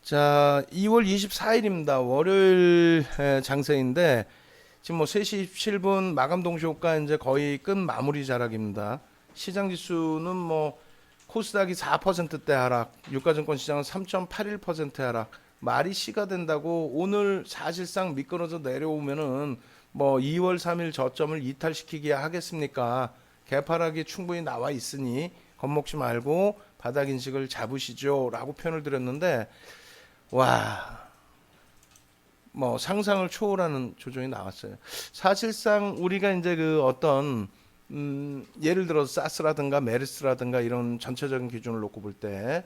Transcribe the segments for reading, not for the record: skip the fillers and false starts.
자, 2월 24일입니다. 월요일 장세인데 지금 뭐 3시 17분 마감 동시효과 이제 거의 끝 마무리 자락입니다. 시장 지수는 뭐 코스닥이 4%대 하락, 유가증권 시장은 3.81% 하락. 말이 씨가 된다고 오늘 사실상 미끄러져 내려오면은 뭐 2월 3일 저점을 이탈시키기야 하겠습니까? 개파락이 충분히 나와 있으니 겁먹지 말고 바닥 인식을 잡으시죠라고 표현을 드렸는데 와, 뭐 상상을 초월하는 조정이 나왔어요. 사실상 우리가 이제 그 어떤 예를 들어서 사스라든가 메르스라든가 이런 전체적인 기준을 놓고 볼 때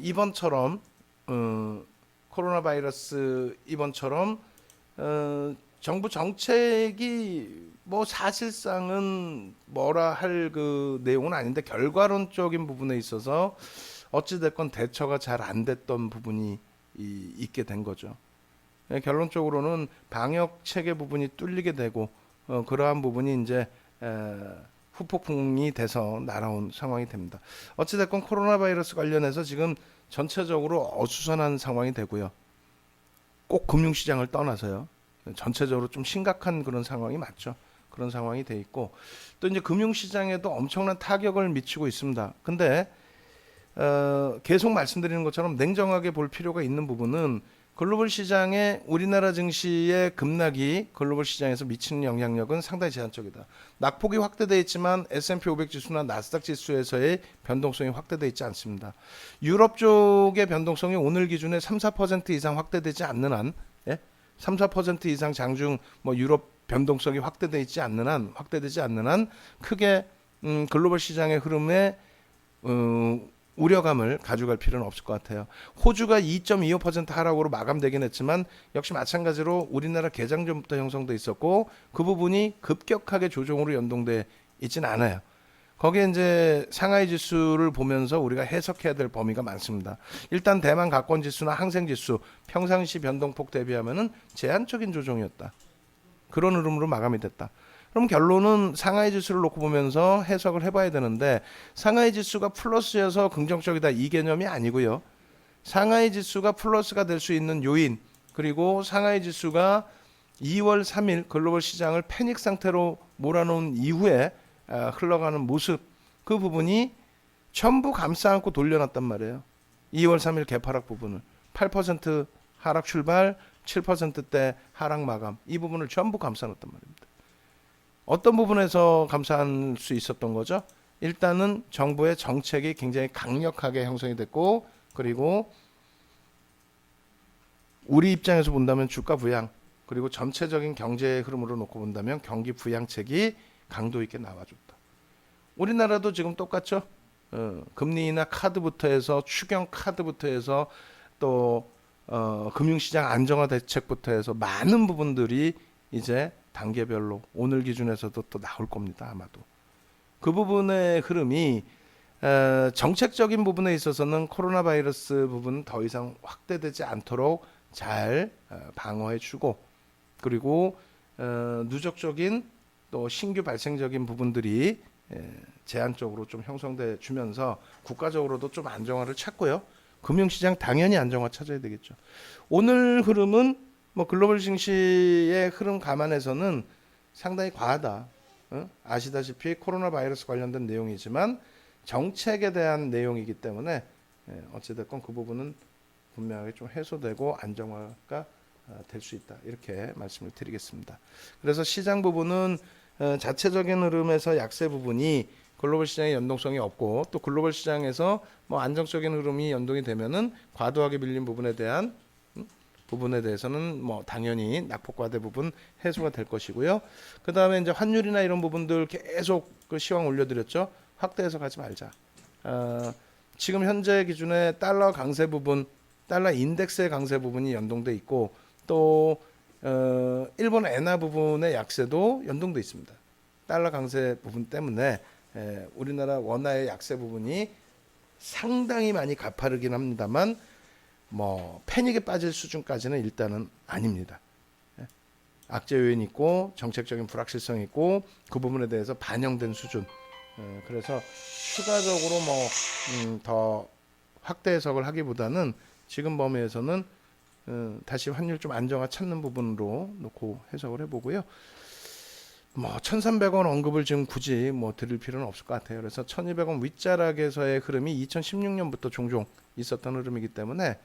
이번처럼 코로나 바이러스 이번처럼 정부 정책이 뭐 사실상은 뭐라 할 그 내용은 아닌데 결과론적인 부분에 있어서 어찌됐건 대처가 잘 안 됐던 부분이 있게 된 거죠. 결론적으로는 방역 체계 부분이 뚫리게 되고 그러한 부분이 이제 후폭풍이 돼서 날아온 상황이 됩니다. 어찌됐건 코로나 바이러스 관련해서 지금 전체적으로 어수선한 상황이 되고요. 꼭 금융시장을 떠나서요. 전체적으로 좀 심각한 그런 상황이 맞죠. 그런 상황이 돼 있고 또 이제 금융시장에도 엄청난 타격을 미치고 있습니다. 근데 계속 말씀드리는 것처럼 냉정하게 볼 필요가 있는 부분은 글로벌 시장에 우리나라 증시의 급락이 글로벌 시장에서 미치는 영향력은 상당히 제한적이다. 낙폭이 확대되어 있지만 S&P 500 지수나 나스닥 지수에서의 변동성이 확대되어 있지 않습니다. 유럽 쪽의 변동성이 오늘 기준에 3, 4% 이상 확대되지 않는 한, 예? 3, 4% 이상 장중 뭐 유럽 변동성이 확대되지 않는 한 크게 글로벌 시장의 흐름에 우려감을 가져갈 필요는 없을 것 같아요. 호주가 2.25% 하락으로 마감되긴 했지만 역시 마찬가지로 우리나라 개장 전부터 형성돼 있었고 그 부분이 급격하게 조정으로 연동돼 있진 않아요. 거기에 이제 상하이 지수를 보면서 우리가 해석해야 될 범위가 많습니다. 일단 대만 가권 지수나 항생 지수 평상시 변동폭 대비하면은 제한적인 조정이었다. 그런 흐름으로 마감이 됐다. 그럼 결론은 상하이 지수를 놓고 보면서 해석을 해봐야 되는데 상하이 지수가 플러스여서 긍정적이다 이 개념이 아니고요. 상하이 지수가 플러스가 될 수 있는 요인 그리고 상하이 지수가 2월 3일 글로벌 시장을 패닉 상태로 몰아놓은 이후에 흘러가는 모습 그 부분이 전부 감싸 안고 돌려놨단 말이에요. 2월 3일 개파락 부분을 8% 하락 출발 7%대 하락 마감 이 부분을 전부 감싸 놓았단 말입니다. 어떤 부분에서 감사할 수 있었던 거죠? 일단은 정부의 정책이 굉장히 강력하게 형성이 됐고 그리고 우리 입장에서 본다면 주가 부양 그리고 전체적인 경제 흐름으로 놓고 본다면 경기 부양책이 강도 있게 나와줬다. 우리나라도 지금 똑같죠? 금리나 카드부터 해서 추경 카드부터 해서 또 금융시장 안정화 대책부터 해서 많은 부분들이 이제 단계별로 오늘 기준에서도 또 나올 겁니다. 아마도. 그 부분의 흐름이 정책적인 부분에 있어서는 코로나 바이러스 부분은 더 이상 확대되지 않도록 잘 방어해주고 그리고 누적적인 또 신규 발생적인 부분들이 제한적으로 좀 형성돼 주면서 국가적으로도 좀 안정화를 찾고요. 금융시장 당연히 안정화 찾아야 되겠죠. 오늘 흐름은 뭐 글로벌 증시의 흐름 감안해서는 상당히 과하다. 아시다시피 코로나 바이러스 관련된 내용이지만 정책에 대한 내용이기 때문에 어찌됐건 그 부분은 분명하게 좀 해소되고 안정화가 될 수 있다. 이렇게 말씀을 드리겠습니다. 그래서 시장 부분은 자체적인 흐름에서 약세 부분이 글로벌 시장의 연동성이 없고 또 글로벌 시장에서 뭐 안정적인 흐름이 연동이 되면은 과도하게 밀린 부분에 대해서는 뭐 당연히 낙폭과대 부분 해소가 될 것이고요. 그 다음에 이제 환율이나 이런 부분들 계속 그 시황 올려드렸죠. 확대 해석하지 말자. 지금 현재 기준에 달러 강세 부분, 달러 인덱스의 강세 부분이 연동돼 있고 또 일본 엔화 부분의 약세도 연동돼 있습니다. 달러 강세 부분 때문에 우리나라 원화의 약세 부분이 상당히 많이 가파르긴 합니다만 뭐 패닉에 빠질 수준까지는 일단은 아닙니다. 악재 요인이 있고 정책적인 불확실성이 있고 그 부분에 대해서 반영된 수준. 그래서 추가적으로 뭐 더 확대 해석을 하기보다는 지금 범위에서는 다시 환율 좀 안정화 찾는 부분으로 놓고 해석을 해보고요. 뭐 1,300원 언급을 지금 굳이 뭐 드릴 필요는 없을 것 같아요. 그래서 1,200원 윗자락에서의 흐름이 2016년부터 종종 있었던 흐름이기 때문에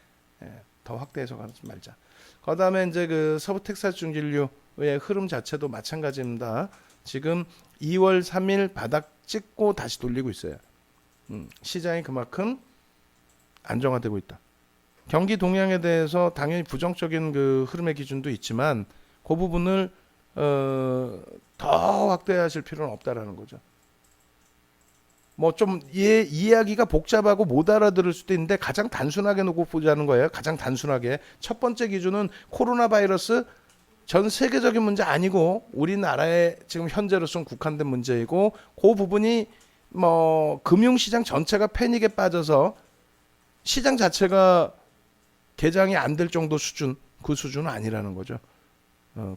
더 확대 해석하지 말자. 그다음에 이제 그 서부 텍사스 중진류의 흐름 자체도 마찬가지입니다. 지금 2월 3일 바닥 찍고 다시 돌리고 있어요. 시장이 그만큼 안정화되고 있다. 경기 동향에 대해서 당연히 부정적인 그 흐름의 기준도 있지만 그 부분을 더 확대하실 필요는 없다라는 거죠. 뭐 좀 이야기가 복잡하고 못 알아들을 수도 있는데 가장 단순하게 놓고 보자는 거예요. 가장 단순하게 첫 번째 기준은 코로나 바이러스 전 세계적인 문제 아니고 우리나라에 지금 현재로서는 국한된 문제이고 그 부분이 뭐 금융시장 전체가 패닉에 빠져서 시장 자체가 개장이 안 될 정도 수준, 그 수준은 아니라는 거죠.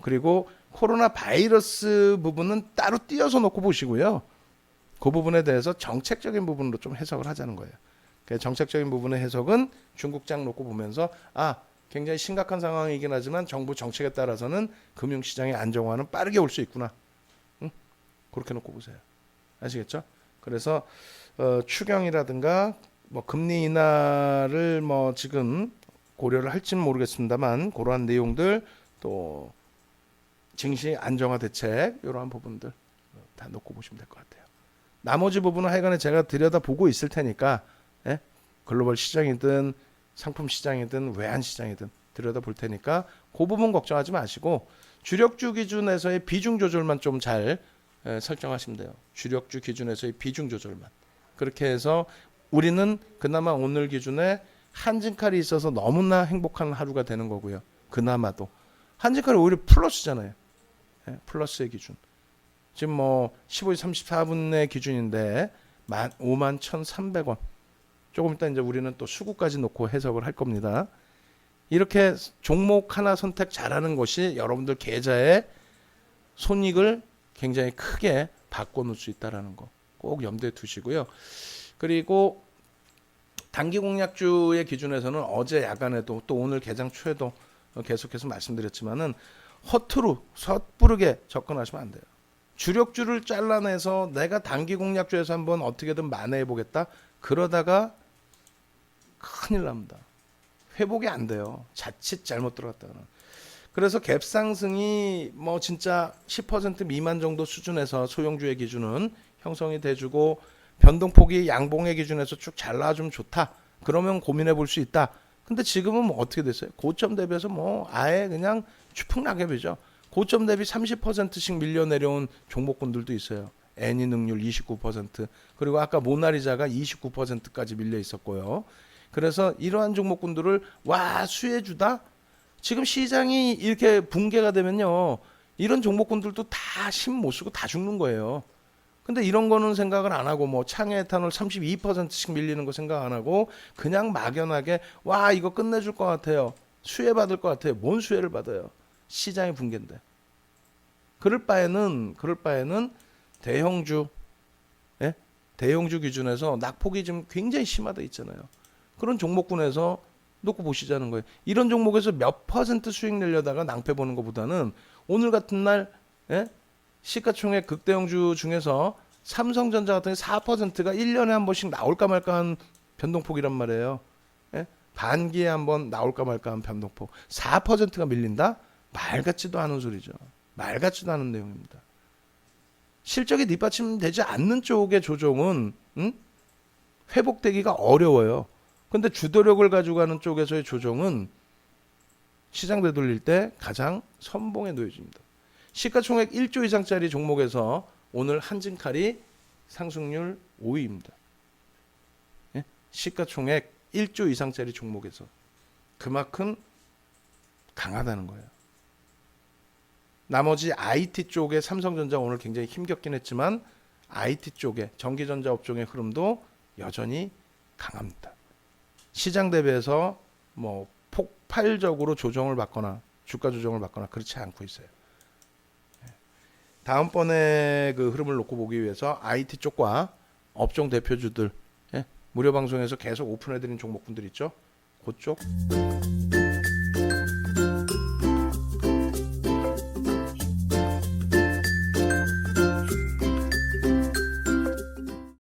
그리고 코로나 바이러스 부분은 따로 띄어서 놓고 보시고요. 그 부분에 대해서 정책적인 부분으로 좀 해석을 하자는 거예요. 정책적인 부분의 해석은 중국장 놓고 보면서 굉장히 심각한 상황이긴 하지만 정부 정책에 따라서는 금융시장의 안정화는 빠르게 올 수 있구나. 그렇게 놓고 보세요. 아시겠죠? 그래서 추경이라든가 뭐 금리 인하를 뭐 지금 고려를 할지는 모르겠습니다만 그러한 내용들 또 증시 안정화 대책 이러한 부분들 다 놓고 보시면 될 것 같아요. 나머지 부분은 하여간에 제가 들여다보고 있을 테니까 글로벌 시장이든 상품 시장이든 외환 시장이든 들여다볼 테니까 그 부분 걱정하지 마시고 주력주 기준에서의 비중 조절만 좀 잘 설정하시면 돼요. 주력주 기준에서의 비중 조절만. 그렇게 해서 우리는 그나마 오늘 기준에 한진칼이 있어서 너무나 행복한 하루가 되는 거고요. 그나마도. 한진칼이 오히려 플러스잖아요. 플러스의 기준. 지금 뭐 15시 34분의 기준인데 51,300원. 조금 이따 이제 우리는 또 수구까지 놓고 해석을 할 겁니다. 이렇게 종목 하나 선택 잘하는 것이 여러분들 계좌의 손익을 굉장히 크게 바꿔놓을 수 있다는 거 꼭 염두에 두시고요. 그리고 단기 공략주의 기준에서는 어제 야간에도 또 오늘 개장 초에도 계속해서 말씀드렸지만은 허투루 섣부르게 접근하시면 안 돼요. 주력주를 잘라내서 내가 단기 공략주에서 한번 어떻게든 만회해 보겠다. 그러다가 큰일 납니다. 회복이 안 돼요. 자칫 잘못 들어갔다가는. 그래서 갭 상승이 뭐 진짜 10% 미만 정도 수준에서 소형주의 기준은 형성이 돼주고 변동폭이 양봉의 기준에서 쭉 잘 나와주면 좋다. 그러면 고민해 볼 수 있다. 근데 지금은 뭐 어떻게 됐어요? 고점 대비해서 뭐 아예 그냥 추풍낙엽이죠. 고점 대비 30%씩 밀려 내려온 종목군들도 있어요. 애니 능률 29%, 그리고 아까 모나리자가 29%까지 밀려 있었고요. 그래서 이러한 종목군들을 수혜주다? 지금 시장이 이렇게 붕괴가 되면요, 이런 종목군들도 다 힘 못 쓰고 다 죽는 거예요. 근데 이런 거는 생각을 안 하고 뭐 창의 에탄올 32%씩 밀리는 거 생각 안 하고 그냥 막연하게 이거 끝내줄 것 같아요. 수혜 받을 것 같아요. 뭔 수혜를 받아요? 시장이 붕괴인데. 그럴 바에는 대형주, 대형주 기준에서 낙폭이 지금 굉장히 심하다 있잖아요. 그런 종목군에서 놓고 보시자는 거예요. 이런 종목에서 몇 퍼센트 수익 내려다가 낭패 보는 것보다는 오늘 같은 날 시가총액 극대형주 중에서 삼성전자 같은 게 4%가 1년에 한 번씩 나올까 말까 한 변동폭이란 말이에요. 반기에 한 번 나올까 말까 한 변동폭. 4%가 밀린다? 말 같지도 않은 소리죠. 말 같지도 않은 내용입니다. 실적이 뒷받침되지 않는 쪽의 조정은 회복되기가 어려워요. 근데 주도력을 가지고 가는 쪽에서의 조정은 시장 되돌릴 때 가장 선봉에 놓여집니다. 시가총액 1조 이상짜리 종목에서 오늘 한진칼이 상승률 5위입니다. 시가총액 1조 이상짜리 종목에서 그만큼 강하다는 거예요. 나머지 IT 쪽에 삼성전자 오늘 굉장히 힘겹긴 했지만 IT 쪽에 전기전자 업종의 흐름도 여전히 강합니다. 시장 대비해서 뭐 폭발적으로 조정을 받거나 주가 조정을 받거나 그렇지 않고 있어요. 다음번에 그 흐름을 놓고 보기 위해서 IT 쪽과 업종 대표주들 무료 방송에서 계속 오픈해드린 종목분들 있죠. 그쪽